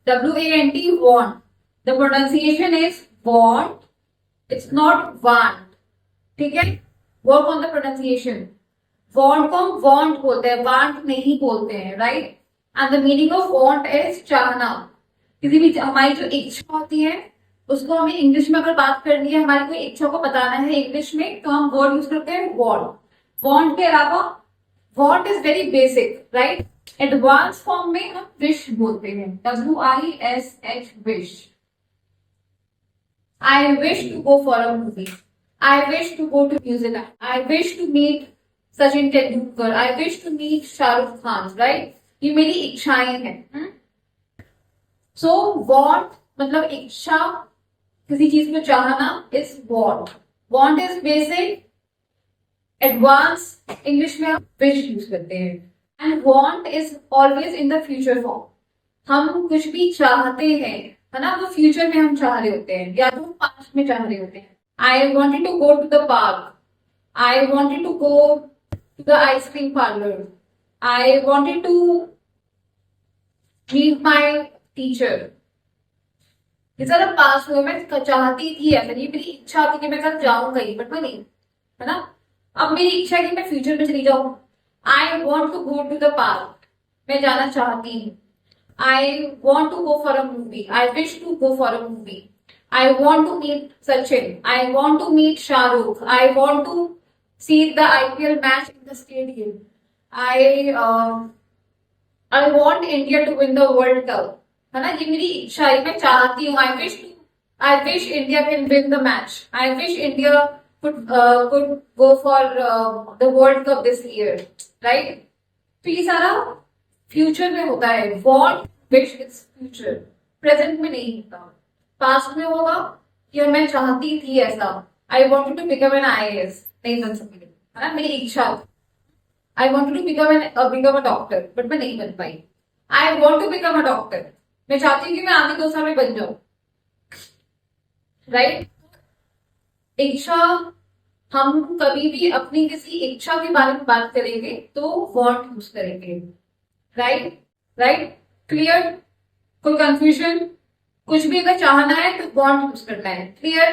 WANT, want. The pronunciation is want. It's not want. ठीक है, work on the pronunciation. want को हम want बोलते हैं, want नहीं बोलते हैं, right. And the meaning of want is चाहना. किसी भी हमारी जो इच्छा होती है उसको हमें इंग्लिश में अगर बात करनी है, हमारी कोई इच्छा को बताना है इंग्लिश में, तो हम वर्ड यूज करते हैं want. want के अलावा want is very basic, right. Advance form में हम विश बोलते हैं, WISH, wish. I wish to go for a movie. I wish to go to New Zealand. I wish to meet Sachin Tendulkar. I wish to meet Shah Rukh Khan. Right? ये मेरी इच्छाएं हैं. So want मतलब इच्छा, किसी चीज को चाहना is want. Want is basic. Advance English में हम wish यूज करते हैं. And want is always in the future form. हम कुछ भी चाहते हैं, है ना, वो फ्यूचर में हम चाह रहे होते हैं या तो पास्ट में चाह रहे होते हैं. I wanted to go to the park. I wanted to go to the ice cream parlour. I wanted to meet my teacher. ये सारा पास्ट हुआ, मैं चाहती थी ऐसा, ये मेरी इच्छा थी कि मैं कल जाऊंगा ही, बट मैं नहीं, है ना. अब मेरी इच्छा है कि मैं फ्यूचर में चली जाऊं. I want to go to the park, मैं जाना चाहती हूँ. I want to go for a movie. I wish to go for a movie. I want to meet Sachin. I want to meet Shah Rukh. I want to see the IPL match in the stadium. I want India to win the World Cup. है ना, ये मेरी इच्छा है, मैं चाहती हूँ. I wish India can win the match. I wish India could go for the World Cup this year. Right? तो ये सारा फ्यूचर में होता है. Want, wish is future, present में नहीं होता. पास्ट में होगा कि मैं चाहती थी ऐसा. I wanted to become an IAS, नहीं बन सकती, है ना, मेरी इच्छा. I wanted to become a doctor, but मैं नहीं बन पाई. I want to become a doctor, मैं चाहती हूँ कि मैं आगे 2 साल में बन जाऊं. राइट. इच्छा, हम कभी भी अपनी किसी इच्छा के बारे में बात करेंगे तो वॉन्ट यूज करेंगे. राइट. क्लियर? कोई कंफ्यूजन? कुछ भी अगर चाहना है तो वॉन्ट यूज करना है. क्लियर?